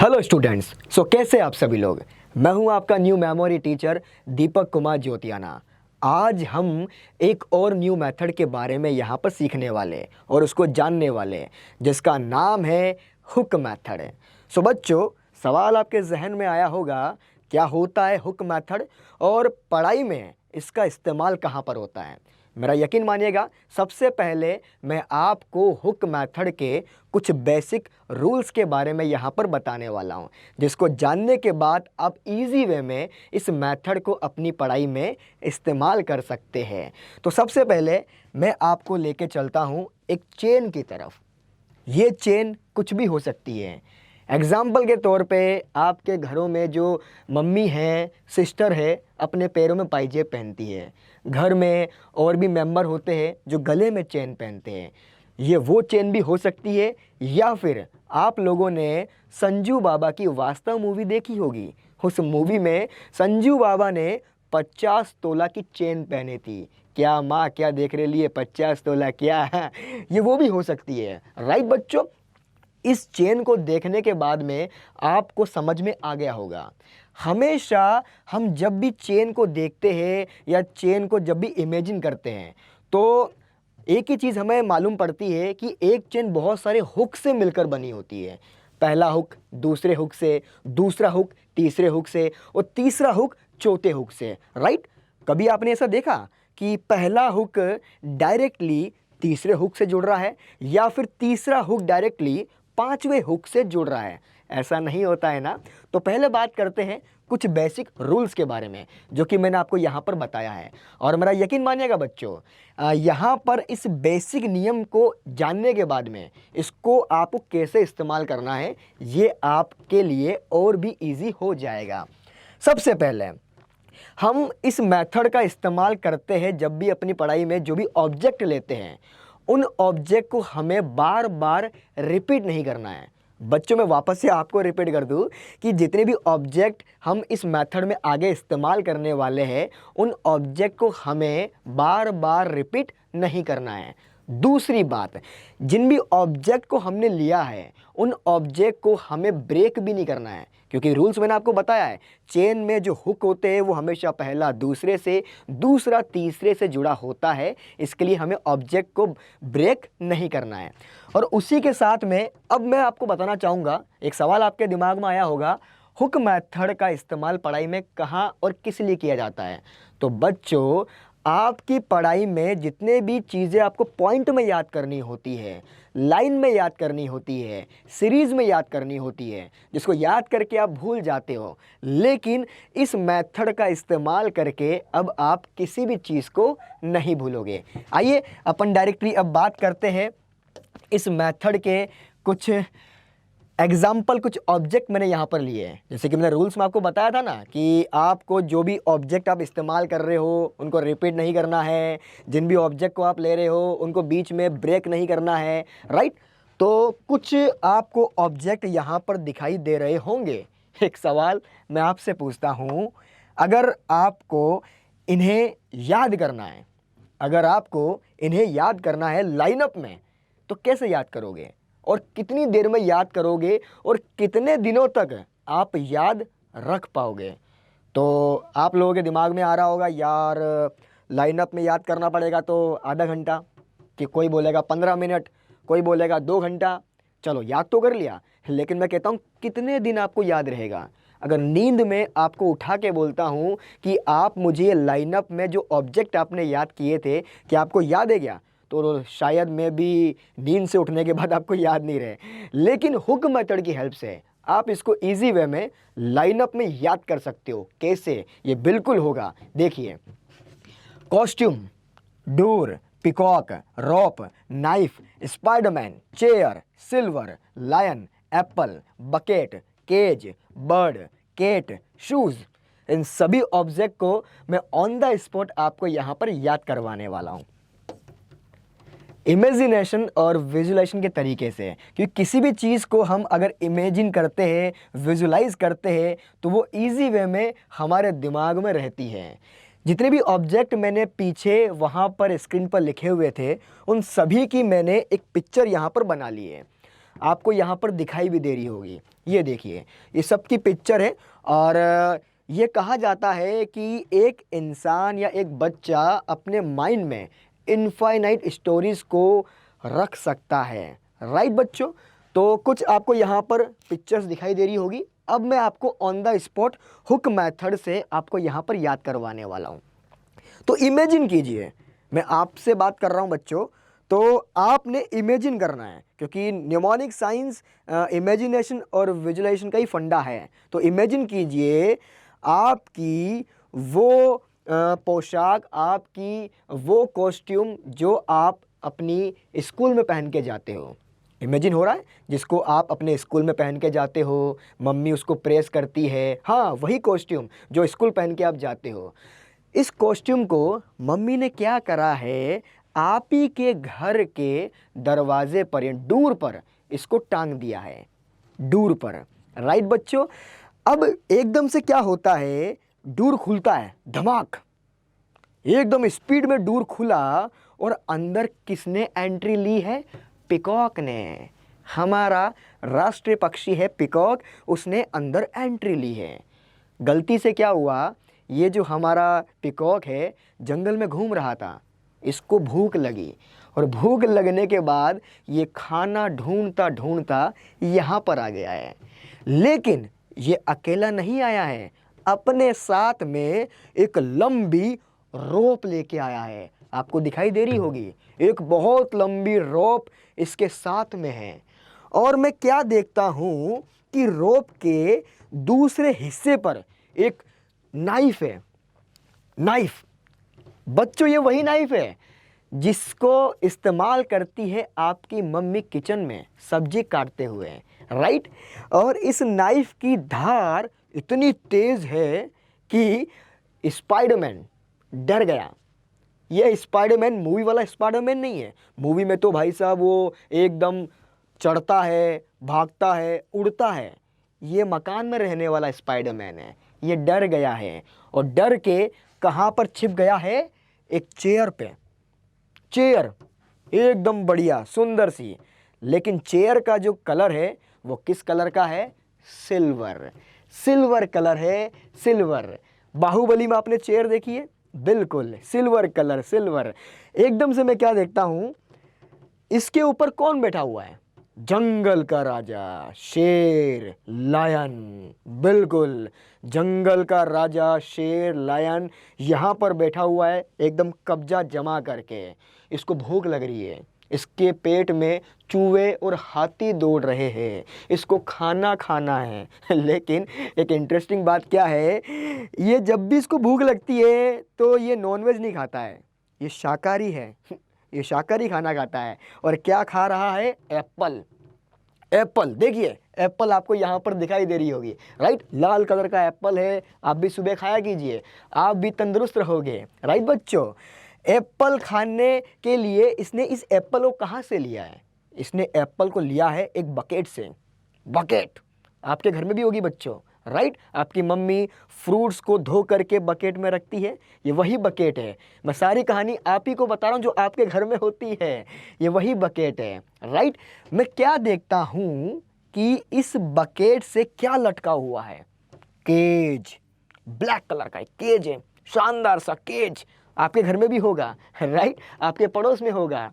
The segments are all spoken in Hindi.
Hello students. कैसे आप सभी लोग। मैं हूं आपका new memory teacher Deepak Kumar ज्योतियाना। आज हम एक और न्यू मेथड के बारे में यहाँ पर सीखने वाले और उसको जानने वाले, जिसका नाम है हुक मेथड। बच्चों, सवाल आपके जहन में आया होगा, क्या होता है हुक मेथड और पढ़ाई में इसका इस्तेमाल कहाँ पर होता है। मेरा यकीन मानिएगा, सबसे पहले मैं आपको हुक मेथड के कुछ बेसिक रूल्स के बारे में यहाँ पर बताने वाला हूँ, जिसको जानने के बाद आप इजी वे में इस मेथड को अपनी पढ़ाई में इस्तेमाल कर सकते हैं। तो सबसे पहले मैं आपको लेके चलता हूँ एक चेन की तरफ। ये चेन कुछ भी हो सकती है। एग्ज़ाम्पल के तौर पे आपके घरों में जो मम्मी है, सिस्टर है, अपने पैरों में पायजेब पहनती है। घर में और भी मेंबर होते हैं जो गले में चेन पहनते हैं। ये वो चेन भी हो सकती है, या फिर आप लोगों ने संजू बाबा की वास्तव मूवी देखी होगी। उस मूवी में संजू बाबा ने 50 तोला की चेन पहनी थी। क्या माँ क्या देख रहे लिए, 50 तोला क्या है। ये वो भी हो सकती है, राइट बच्चों। इस चेन को देखने के बाद में आपको समझ में आ गया होगा, हमेशा हम जब भी चेन को देखते हैं या चेन को जब भी इमेजिन करते हैं तो एक ही चीज़ हमें मालूम पड़ती है कि एक चेन बहुत सारे हुक से मिलकर बनी होती है। पहला हुक दूसरे हुक से, दूसरा हुक तीसरे हुक से और तीसरा हुक चौथे हुक से, राइट। कभी आपने ऐसा देखा कि पहला हुक डायरेक्टली तीसरे हुक से जुड़ रहा है या फिर तीसरा हुक डायरेक्टली पांचवें हुक से जुड़ रहा है? ऐसा नहीं होता है ना। तो पहले बात करते हैं कुछ बेसिक रूल्स के बारे में, जो कि मैंने आपको यहाँ पर बताया है। और मेरा यकीन मानिएगा बच्चों, यहाँ पर इस बेसिक नियम को जानने के बाद में इसको आपको कैसे इस्तेमाल करना है, ये आपके लिए और भी इजी हो जाएगा। सबसे पहले हम इस मेथड का इस्तेमाल करते हैं जब भी अपनी पढ़ाई में जो भी ऑब्जेक्ट लेते हैं, उन ऑब्जेक्ट को हमें बार बार रिपीट नहीं करना है। बच्चों, मैं वापस से आपको रिपीट कर दूं कि जितने भी ऑब्जेक्ट हम इस मेथड में आगे इस्तेमाल करने वाले हैं, उन ऑब्जेक्ट को हमें बार बार रिपीट नहीं करना है। दूसरी बात, जिन भी ऑब्जेक्ट को हमने लिया है उन ऑब्जेक्ट को हमें ब्रेक भी नहीं करना है, क्योंकि रूल्स मैंने आपको बताया है, चेन में जो हुक होते हैं वो हमेशा पहला दूसरे से, दूसरा तीसरे से जुड़ा होता है। इसके लिए हमें ऑब्जेक्ट को ब्रेक नहीं करना है। और उसी के साथ में अब मैं आपको बताना चाहूँगा, एक सवाल आपके दिमाग में आया होगा, हुक मेथड का इस्तेमाल पढ़ाई में कहाँ और किस लिए किया जाता है। तो बच्चों, आपकी पढ़ाई में जितने भी चीज़ें आपको पॉइंट में याद करनी होती है, लाइन में याद करनी होती है, सीरीज़ में याद करनी होती है, जिसको याद करके आप भूल जाते हो, लेकिन इस मेथड का इस्तेमाल करके अब आप किसी भी चीज़ को नहीं भूलोगे। आइए अपन डायरेक्टली अब बात करते हैं इस मेथड के कुछ एग्जाम्पल। कुछ ऑब्जेक्ट मैंने यहाँ पर लिए हैं, जैसे कि मैंने रूल्स में आपको बताया था ना कि आपको जो भी ऑब्जेक्ट आप इस्तेमाल कर रहे हो उनको रिपीट नहीं करना है, जिन भी ऑब्जेक्ट को आप ले रहे हो उनको बीच में ब्रेक नहीं करना है, राइट। तो कुछ आपको ऑब्जेक्ट यहाँ पर दिखाई दे रहे होंगे। एक सवाल मैं आपसे पूछता हूँ, अगर आपको इन्हें याद करना है, अगर आपको इन्हें याद करना है लाइनअप में, तो कैसे याद करोगे और कितनी देर में याद करोगे और कितने दिनों तक आप याद रख पाओगे? तो आप लोगों के दिमाग में आ रहा होगा, यार लाइनअप में याद करना पड़ेगा तो आधा घंटा, कि कोई बोलेगा 15 मिनट, कोई बोलेगा 2 घंटा। चलो याद तो कर लिया, लेकिन मैं कहता हूँ कितने दिन आपको याद रहेगा? अगर नींद में आपको उठा के बोलता हूँ कि आप मुझे लाइनअप में जो ऑब्जेक्ट आपने याद किए थे, कि आपको याद है क्या, तो शायद मैं भी नींद से उठने के बाद आपको याद नहीं रहे। लेकिन हुक मेथड की हेल्प से आप इसको इजी वे में लाइनअप में याद कर सकते हो। कैसे? ये बिल्कुल होगा, देखिए। Costume, door, peacock, rope, knife, Spiderman, chair, silver, lion, apple, bucket, cage, bird, cat, shoes. इन सभी ऑब्जेक्ट को मैं ऑन द स्पॉट आपको यहाँ पर याद करवाने वाला हूँ, इमेजिनेशन और विजुलाइजेशन के तरीके से। क्योंकि किसी भी चीज़ को हम अगर इमेजिन करते हैं, विजुलाइज करते हैं, तो वो इजी वे में हमारे दिमाग में रहती है। जितने भी ऑब्जेक्ट मैंने पीछे वहाँ पर स्क्रीन पर लिखे हुए थे, उन सभी की मैंने एक पिक्चर यहाँ पर बना ली है, आपको यहाँ पर दिखाई भी दे रही होगी। ये देखिए, ये सबकी पिक्चर है। और ये कहा जाता है कि एक इंसान या एक बच्चा अपने माइंड में इनफाइनाइट स्टोरीज को रख सकता है। राइट बच्चों? तो कुछ आपको यहाँ पर पिक्चर्स दिखाई दे रही होगी। अब मैं आपको on the spot hook method से आपको यहाँ पर याद करवाने वाला हूँ। तो इमेजिन कीजिए, मैं आपसे बात कर रहा हूँ बच्चों, तो आपने इमेजिन करना है, क्योंकि न्यूमोनिक साइंस इमेजिनेशन और विजुलाइजेशन का ही फंडा है। तो इमेजिन कीजिए आपकी वो पोशाक, आपकी वो कॉस्ट्यूम जो आप अपनी स्कूल में पहन के जाते हो। इमेजिन हो रहा है? जिसको आप अपने स्कूल में पहन के जाते हो, मम्मी उसको प्रेस करती है, हाँ वही कॉस्ट्यूम जो स्कूल पहन के आप जाते हो। इस कॉस्ट्यूम को मम्मी ने क्या करा है, आप ही के घर के दरवाजे पर या डोर पर इसको टांग दिया है, डोर पर। राइट बच्चों? अब एकदम से क्या होता है, डोर खुलता है, धमाक, एकदम स्पीड में डोर खुला और अंदर किसने एंट्री ली है? पिकॉक ने। हमारा राष्ट्रीय पक्षी है पिकॉक, उसने अंदर एंट्री ली है। गलती से क्या हुआ, ये जो हमारा पिकॉक है जंगल में घूम रहा था, इसको भूख लगी और भूख लगने के बाद ये खाना ढूंढता ढूंढता यहाँ पर आ गया है। लेकिन ये अकेला नहीं आया है, अपने साथ में एक लंबी रोप लेके आया है। आपको दिखाई दे रही होगी, एक बहुत लंबी रोप इसके साथ में है। और मैं क्या देखता हूँ कि रोप के दूसरे हिस्से पर एक नाइफ है। नाइफ बच्चों, ये वही नाइफ है जिसको इस्तेमाल करती है आपकी मम्मी किचन में सब्जी काटते हुए। राइट? और इस नाइफ की धार इतनी तेज है कि स्पाइडरमैन डर गया। ये स्पाइडरमैन मूवी वाला स्पाइडरमैन नहीं है। मूवी में तो भाई साहब वो एकदम चढ़ता है, भागता है, उड़ता है। ये मकान में रहने वाला स्पाइडरमैन है। ये डर गया है और डर के कहाँ पर छिप गया है? एक चेयर पे। चेयर एकदम बढ़िया सुंदर सी, लेकिन चेयर का जो कलर है वो किस कलर का है? सिल्वर। सिल्वर कलर है, सिल्वर। बाहुबली में आपने चेयर देखी है? बिल्कुल सिल्वर कलर, सिल्वर। एकदम से मैं क्या देखता हूं, इसके ऊपर कौन बैठा हुआ है? जंगल का राजा, शेर, लायन। बिल्कुल, जंगल का राजा, शेर, लायन यहाँ पर बैठा हुआ है, एकदम कब्जा जमा करके। इसको भूख लग रही है, इसके पेट में चूहे और हाथी दौड़ रहे हैं, इसको खाना खाना है। लेकिन एक इंटरेस्टिंग बात क्या है, ये जब भी इसको भूख लगती है तो ये नॉनवेज नहीं खाता है, ये शाकाहारी है। ये शाकाहारी खाना खाता है। और क्या खा रहा है? एप्पल। एप्पल देखिए, एप्पल आपको यहाँ पर दिखाई दे रही होगी। राइट? लाल कलर का एप्पल है। आप भी सुबह खाया कीजिए, आप भी तंदुरुस्त रहोगे। राइट बच्चों? एप्पल खाने के लिए इसने इस एप्पल को कहाँ से लिया है? इसने एप्पल को लिया है एक बकेट से। बकेट आपके घर में भी होगी बच्चों। राइट? आपकी मम्मी फ्रूट्स को धो करके बकेट में रखती है, ये वही बकेट है। मैं सारी कहानी आप ही को बता रहा हूँ जो आपके घर में होती है, ये वही बकेट है। राइट? मैं क्या देखता हूँ कि इस बकेट से क्या लटका हुआ है? केज। ब्लैक कलर का केज है, शानदार सा केज। आपके घर में भी होगा। राइट? आपके पड़ोस में होगा।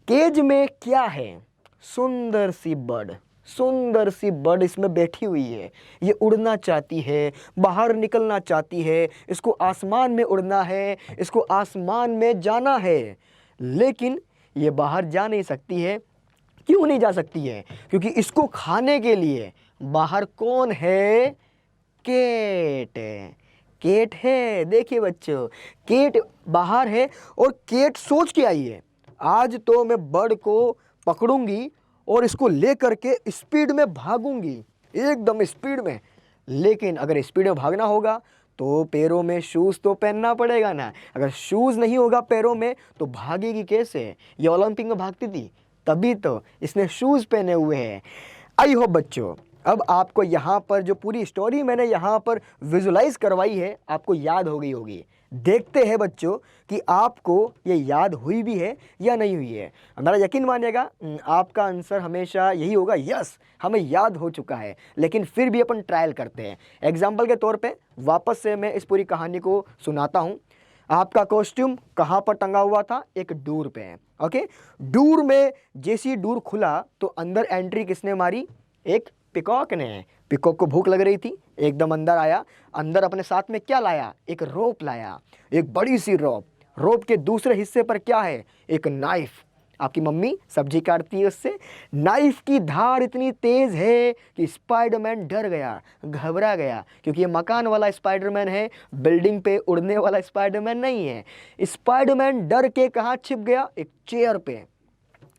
केज में क्या है? सुंदर सी बर्ड। सुंदर सी बर्ड इसमें बैठी हुई है। ये उड़ना चाहती है, बाहर निकलना चाहती है, इसको आसमान में उड़ना है, इसको आसमान में जाना है। लेकिन ये बाहर जा नहीं सकती है। क्यों नहीं जा सकती है? क्योंकि इसको खाने के लिए बाहर कौन है? केट। केट है। देखिए बच्चों, केट बाहर है और केट सोच के आई है, आज तो मैं बर्ड को पकड़ूंगी और इसको लेकर के स्पीड में भागूंगी, एकदम स्पीड में। लेकिन अगर स्पीड में भागना होगा तो पैरों में शूज़ तो पहनना पड़ेगा ना। अगर शूज़ नहीं होगा पैरों में तो भागेगी कैसे? ये ओलंपिक में भागती थी, तभी तो इसने शूज़ पहने हुए हैं। आई होप बच्चों अब आपको यहाँ पर जो पूरी स्टोरी मैंने यहाँ पर विजुलाइज करवाई है आपको याद हो गई होगी। देखते हैं बच्चों कि आपको ये याद हुई भी है या नहीं हुई है। मेरा यकीन मानिएगा आपका आंसर हमेशा यही होगा, यस हमें याद हो चुका है, लेकिन फिर भी अपन ट्रायल करते हैं। एग्जाम्पल के तौर पे वापस से मैं इस पूरी कहानी को सुनाता हूँ। आपका कॉस्ट्यूम कहाँ पर टंगा हुआ था? एक डोर पे। ओके, डोर में जैसे ही डोर खुला तो अंदर एंट्री किसने मारी? एक पिकॉक ने। पिकॉक को भूख लग रही थी, एकदम अंदर आया। अंदर अपने साथ में क्या लाया? एक रोप लाया, एक बड़ी सी रोप। रोप के दूसरे हिस्से पर क्या है? एक नाइफ। आपकी मम्मी सब्जी काटती है उससे। नाइफ की धार इतनी तेज है कि स्पाइडरमैन डर गया, घबरा गया, क्योंकि ये मकान वाला स्पाइडरमैन है, बिल्डिंग पे उड़ने वाला स्पाइडरमैन नहीं है। स्पाइडरमैन डर के कहाँ छिप गया? एक चेयर पे।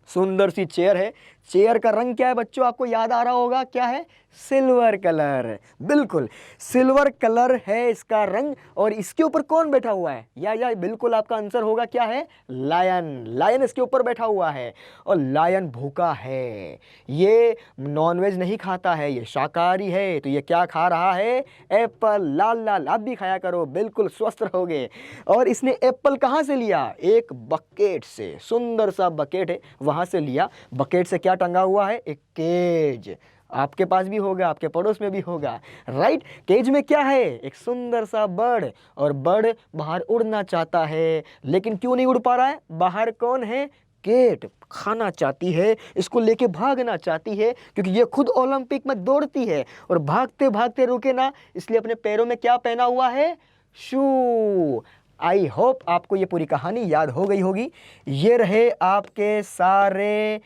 सुंदर सी चेयर है। चेयर का रंग क्या है बच्चों? आपको याद आ रहा होगा, क्या है? Silver colour. बिल्कुल सिल्वर कलर है इसका रंग। और इसके ऊपर कौन बैठा हुआ है? या बिल्कुल आपका आंसर होगा, क्या है? लायन। लायन इसके ऊपर बैठा हुआ है और लायन भूखा है। ये नॉनवेज नहीं खाता है, ये शाकाहारी है। तो ये क्या खा रहा है? एप्पल। लाल लाल, आप भी खाया करो, बिल्कुल स्वस्थ रहोगे। और इसने एप्पल कहाँ से लिया? एक बकेट से। सुंदर सा बकेट है, वहां से लिया। बकेट से क्या टंगा हुआ है? एक केज। आपके पास भी होगा, आपके पड़ोस में भी होगा, राइट? केज में क्या है? एक सुंदर सा बर्ड। और बर्ड बाहर उड़ना चाहता है, लेकिन क्यों नहीं उड़ पा रहा है? बाहर कौन है? केट। खाना चाहती है, इसको लेके भागना चाहती है, क्योंकि ये खुद ओलंपिक में दौड़ती है और भागते भागते रुके ना, इसलिए अपने पैरों में क्या पहना हुआ है? शू। आई होप आपको ये पूरी कहानी याद हो गई होगी। ये रहे आपके सारे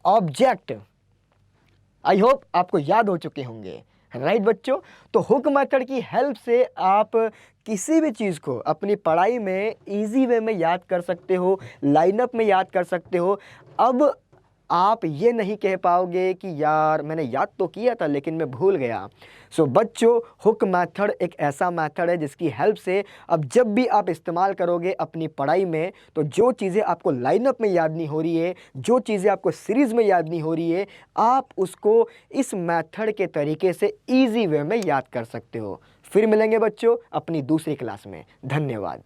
ऑब्जेक्ट। आई होप आपको याद हो चुके होंगे, राइट बच्चों? तो हुक मेथड की हेल्प से आप किसी भी चीज़ को अपनी पढ़ाई में इजी वे में याद कर सकते हो, लाइनअप में याद कर सकते हो। अब आप ये नहीं कह पाओगे कि यार मैंने याद तो किया था लेकिन मैं भूल गया। सो बच्चों, हुक मेथड एक ऐसा मेथड है जिसकी हेल्प से अब जब भी आप इस्तेमाल करोगे अपनी पढ़ाई में, तो जो चीज़ें आपको लाइनअप में याद नहीं हो रही है, जो चीज़ें आपको सीरीज़ में याद नहीं हो रही है, आप उसको इस मेथड के तरीके से ईजी वे में याद कर सकते हो। फिर मिलेंगे बच्चों अपनी दूसरी क्लास में। धन्यवाद।